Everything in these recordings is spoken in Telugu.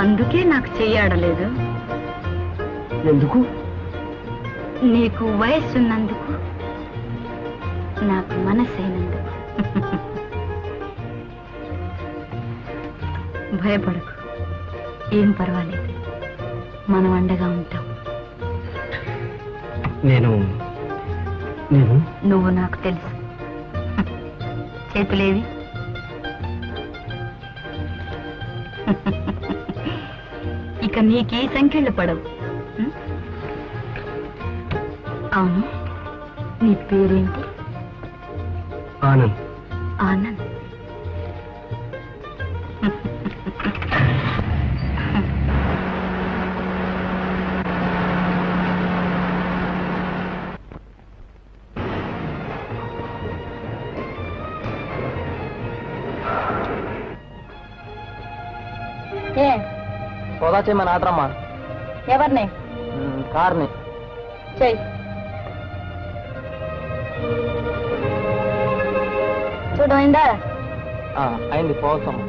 అందుకే నాకు చెయ్యాడలేదు. ఎందుకు? నీకు వయస్సున్నందుకు, నాకు మనసైనందుకు. భయపడకు, ఏం పర్వాలేదు, మనం అండగా ఉంటాం. నువ్వు నాకు తెలుసు. చేతులేవి? ఇక నీకే సంఖ్యలు పడవు. అవును, నీ పేరేంటి? ఆనంద్. ఆనంద్. సోదా చేయమని ఆటరమ్మా. ఎవరిని? కార్ని. చెయ్యి. చూడమైందా? అయింది, పోవచ్చమ్మా.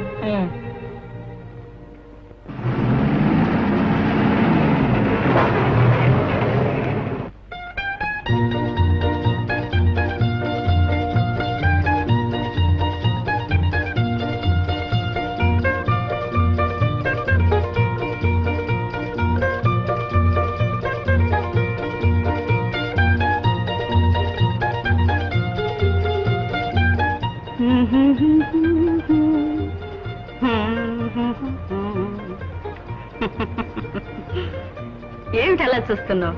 ఏమిటి అలా చూస్తున్నావు?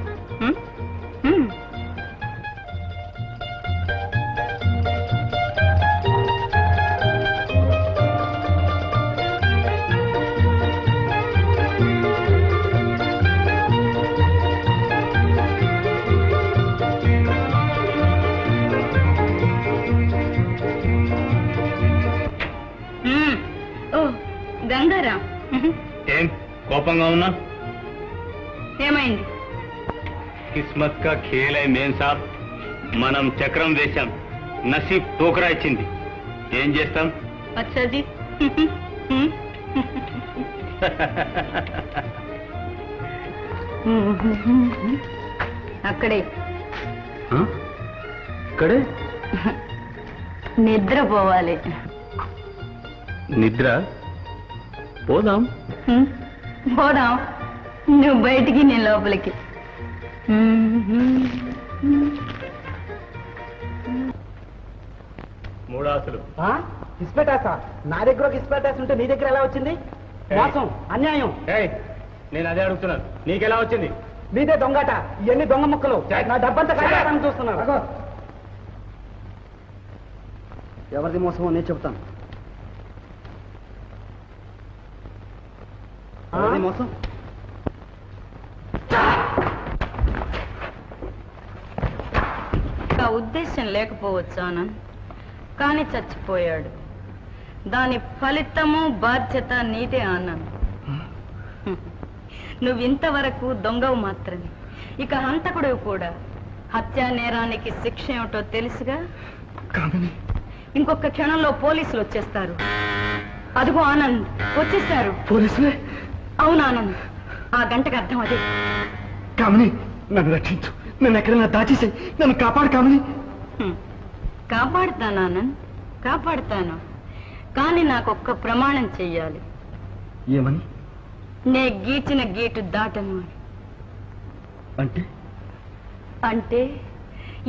గంగారాం, ఏం కోపంగా ఉన్నా? ఏమైంది? కిస్మత్ కా ఖేల్ హై మేం సాబ్. మనం చక్రం వేశాం, నసీబ్ టోకరా ఇచ్చింది. ఏం చేస్తాం? అచ్చాజీ. అక్కడే ఇక్కడే నిద్రపోవాలి. నిద్ర? పోదాం. పోదాం, నువ్వు బయటికి, నేను లోపలికి. మూడాసులు. ఇస్పెటాసా? నా దగ్గర ఒక ఇస్పెటాస్ ఉంటే నీ దగ్గర ఎలా వచ్చింది? మోసం, అన్యాయం. నేను అదే అడుగుతున్నాను, నీకెలా వచ్చింది? మీదే దొంగట. ఇవన్నీ దొంగ ముక్కలు. నా డబ్బంతా కాదని చూస్తున్నాను. ఎవరిది మోసమో నేను చెప్తాను. మోసం ఉద్దేశం లేకపోవచ్చు ఆనంద్, కానీ చచ్చిపోయాడు. దాని ఫలితము బాధ్యత నీదే ఆనంద్. నువ్వింతవరకు దొంగవు మాత్రమే, ఇక హంతకుడు కూడా. హత్యా నేరానికి శిక్ష ఏమిటో తెలుసుగా. ఇంకొక క్షణంలో పోలీసులు వచ్చేస్తారు. అదిగో ఆనంద్, వచ్చేస్తారు పోలీసులే. అవును ఆనంద్, ఆ గంటకు అర్థం అదే. కామిని, నన్ను రక్షించు. నన్ను ఎక్కడైనా దాచేసాయి. నన్ను కాపాడు కామిని. కాపాడుతాను ఆనంద్, కాపాడుతాను. కానీ నాకొక్క ప్రమాణం చెయ్యాలి. ఏమని? నే గీచిన గీటు దాటను. అంటే? అంటే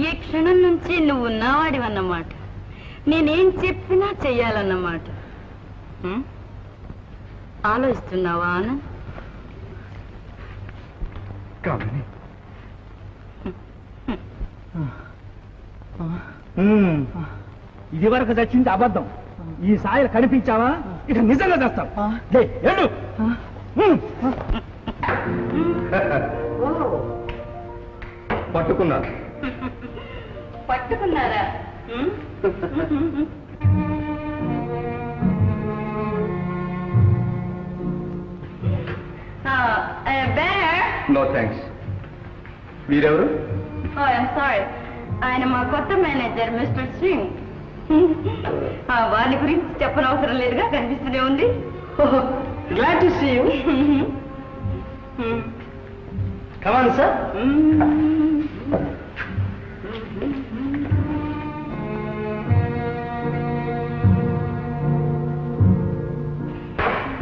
ఈ క్షణం నుంచి నువ్వు నావాడివన్నమాట. నేనేం చెప్పినా చెయ్యాలన్నమాట. ఆలోచిస్తున్నావా ఆనంద్? కామిని, ఇది వరకు చచ్చింది అబద్ధం. ఈ సాయలు కనిపించావా ఇక నిజంగా చేస్తాం. పట్టుకున్నారు. పట్టుకున్నారా? No thanks. వీరెవరు? సారీ, ఆయన మా కొత్త మేనేజర్ మిస్టర్ సింగ్. వారి గురించి చెప్పనవసరం లేదుగా, కనిపిస్తూనే ఉంది. Glad to see you. Come on, sir.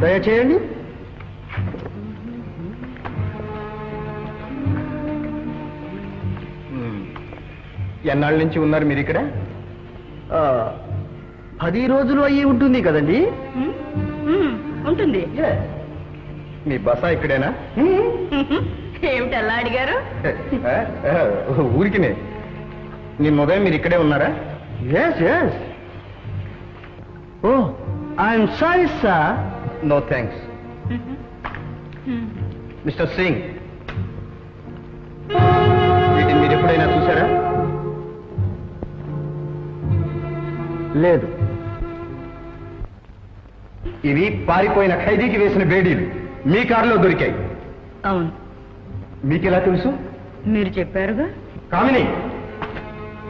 దయచేయండి. ఎన్నాళ్ళ నుంచి ఉన్నారు మీరు ఇక్కడ? 10 రోజులు అయ్యి ఉంటుంది కదండి. ఉంటుంది. మీ బస ఇక్కడేనా? ఏమిటి అలా అడిగారు? ఊరికినే. నిన్న ఉదయం మీరు ఇక్కడే ఉన్నారా? Yes yes. Oh I'm sorry sir. No thanks. Mister Singh, వీటిని మీరు ఎప్పుడైనా చూసారా? లేదు. ఇవి పారిపోయిన ఖైదీకి వేసిన బేడీలు మీ కారులో దొరికాయి. అవును. మీకెలా తెలుసు? మీరు చెప్పారుగా. కామిని,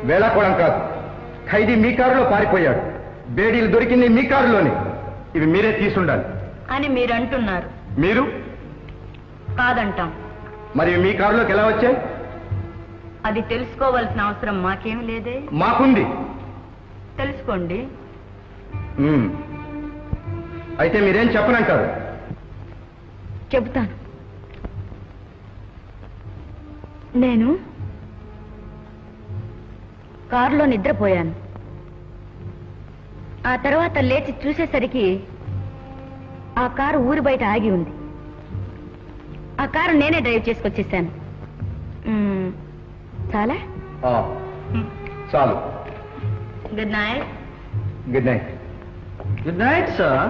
వేళాకోళం కాదు. ఖైదీ మీ కారులో పారిపోయాడు. బేడీలు దొరికింది మీ కారులోనే. ఇవి మీరే తీసుండాలి అని మీరు అంటున్నారు. మీరు కాదంటాం. మరి మీ కారులోకి ఎలా వచ్చాయి? అది తెలుసుకోవాల్సిన అవసరం మాకేం లేదే. మాకుంది. తెలుసుకోండి. అయితే మీరేం చెప్పనంటారు? చెబుతాను. నేను కారులో నిద్రపోయాను. ఆ తర్వాత లేచి చూసేసరికి ఆ కారు ఊరి బయట ఆగి ఉంది. ఆ కారు నేనే డ్రైవ్ చేసుకొచ్చేసాను. చాలా చాలు. Good night. Good night. Good night sir.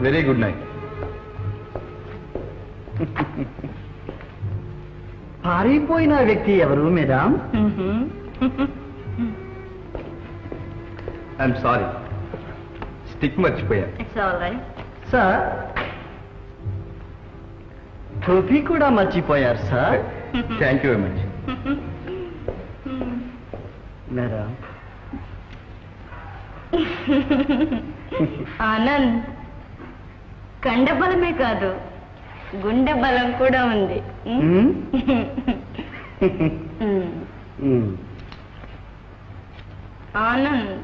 Very good night. పారిపోయిన వ్యక్తి ఎవరు మేడం? ఐఎమ్ సారీ, స్టిక్ మర్చిపోయా. It's all right. సార్, టోపీ కూడా మర్చిపోయారు sir. Thank you very much. Madam, Anand, కండబలమే కాదు, గుండె బలం కూడా ఉంది. ఆనంద్,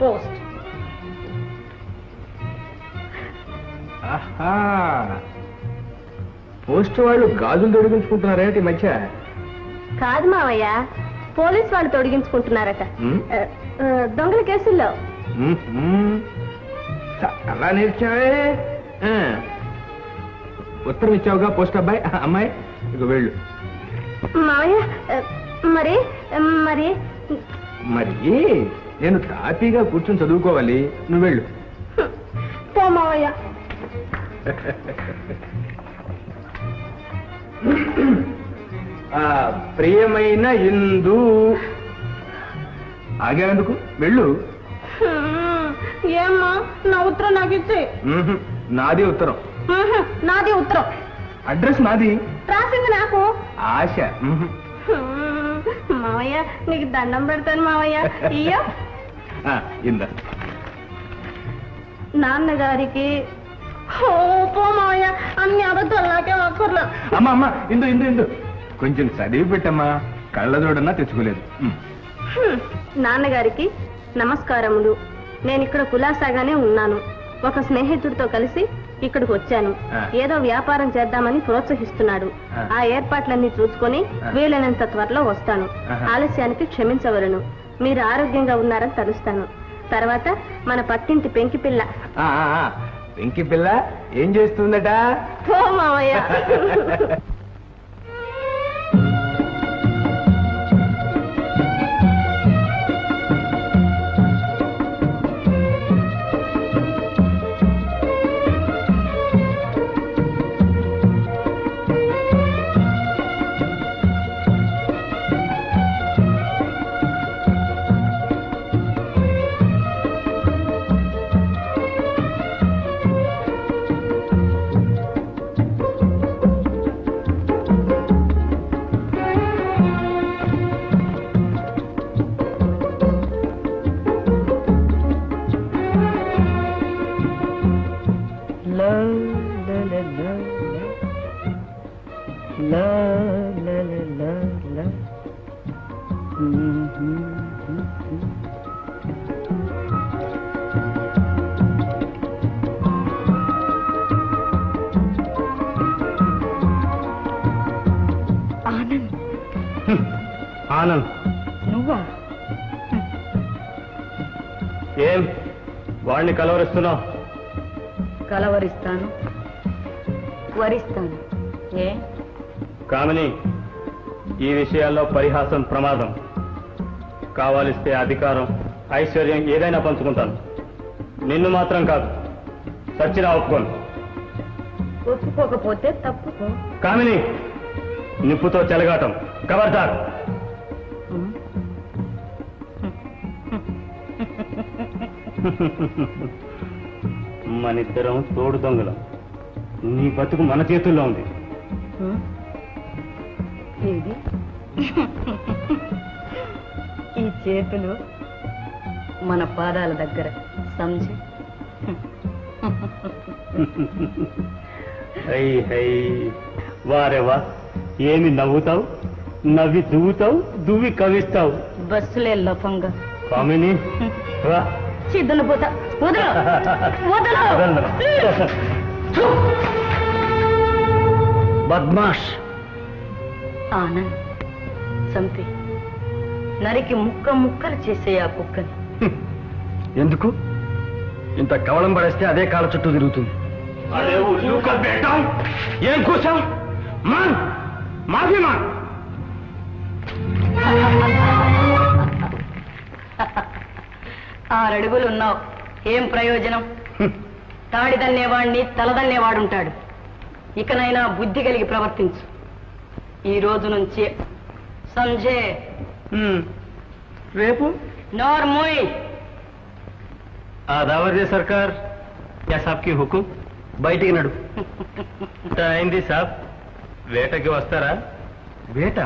పోస్ట్. పోస్ట్ వాళ్ళు గాజులు తొడిగించుకుంటున్నారేంటి మధ్య? కాదు మావయ్య, పోలీస్ వాళ్ళు తొడిగించుకుంటున్నారట. దొంగల కేసుల్లో. అలా నేర్చావే. ఉత్తరం ఇచ్చావుగా పోస్ట్ అబ్బాయి. అమ్మాయి ఇక వెళ్ళు. మావయ్య, మరి మరి మరి నేను తాపీగా కూర్చొని చదువుకోవాలి, నువ్వు వెళ్ళు. పో మావయ్య. ప్రియమైన ఇందు, ఆగేందుకు వెళ్ళు. ఏమ్మా, నా ఉత్తరం నాకు ఇచ్చే. నాది ఉత్తరం. నాది ఉత్తరం. అడ్రస్ నాది. రాసింది నాకు. ఆశ. మావయ్య, నీకు దండం పెడతాను మావయ్య. ఇయ్యో. ఇందా. నాన్నగారికి. పో మావయ్య, అన్ని అబద్ధాలు నాకే అక్కర్లా. అమ్మా అమ్మా, ఇందు ఇందు ఇందు, కొంచెం చదివి పెట్టమ్మా, కళ్ళజోడన్నా తెచ్చుకోలేదు. నాన్నగారికి నమస్కారములు. నేను ఇక్కడ కులాసాగానే ఉన్నాను. ఒక స్నేహితుడితో కలిసి ఇక్కడికి వచ్చాను. ఏదో వ్యాపారం చేద్దామని ప్రోత్సహిస్తున్నాడు. ఆ ఏర్పాట్లన్నీ చూసుకొని వీలైనంత త్వరలో వస్తాను. ఆలస్యానికి క్షమించవలను. మీరు ఆరోగ్యంగా ఉన్నారని తలుస్తాను. తర్వాత మన పక్కింటి పెంకి పిల్ల. పెంకి పిల్ల ఏం చేస్తుందట? ఓ మావయ్య. ఆనంద్. నువ్వా? ఏం వాడిని కలవరిస్తున్నావు? కలవరిస్తాను, వరిస్తాను. ఏ? కామిని, ఈ విషయాల్లో పరిహాసం ప్రమాదం. కావాలిస్తే అధికారం, ఐశ్వర్యం ఏదైనా పంచుకుంటాను. నిన్ను మాత్రం కాదు, సచ్చినా ఒప్పుకోను. ఒప్పుకోకపోతే తప్పుకో. కామిని, నిప్పుతో చెలగాటం ఖబర్దార్. మనిద్దరం తోడు దొంగలం. నీ బతుకు మన చేతుల్లో ఉంది. ఏది? ఈ చేతులు మన పాదాల దగ్గర. సంజి. హై హై, వారేవా, ఏమి నవ్వుతావు, నవ్వి దువ్వుతావు, దువ్వి కవిస్తావు. బస్సులే లఫంగా. కామిని, రా. చిద్దులు పోతా. వదలు, వదలు. బద్మాష్. ఆనంద్, చంపి నరికి ముక్క ముక్కలు చేసే ఆ కుక్కని. ఎందుకు? ఇంత కవలం పడేస్తే అదే కాళ్ళ చుట్టూ తిరుగుతుంది. అరే ఉల్లు కా బేటా, ఏం కూర్చావు? మాన్, మాఫీ మాన్. 6 అడుగులు ఉన్నావు, ఏం ప్రయోజనం? తాడిదన్నేవాణ్ణి తలదన్నేవాడుంటాడు. ఇకనైనా బుద్ధి కలిగి ప్రవర్తించు. ఈ రోజు నుంచి సంజే. రేపు నోర్మోయ్. ఆదావర్దే సర్కార్, యా సాబ్కి హుకుం. బయటికి నడు. అయింది సాబ్, వేటకి వస్తారా? వేట?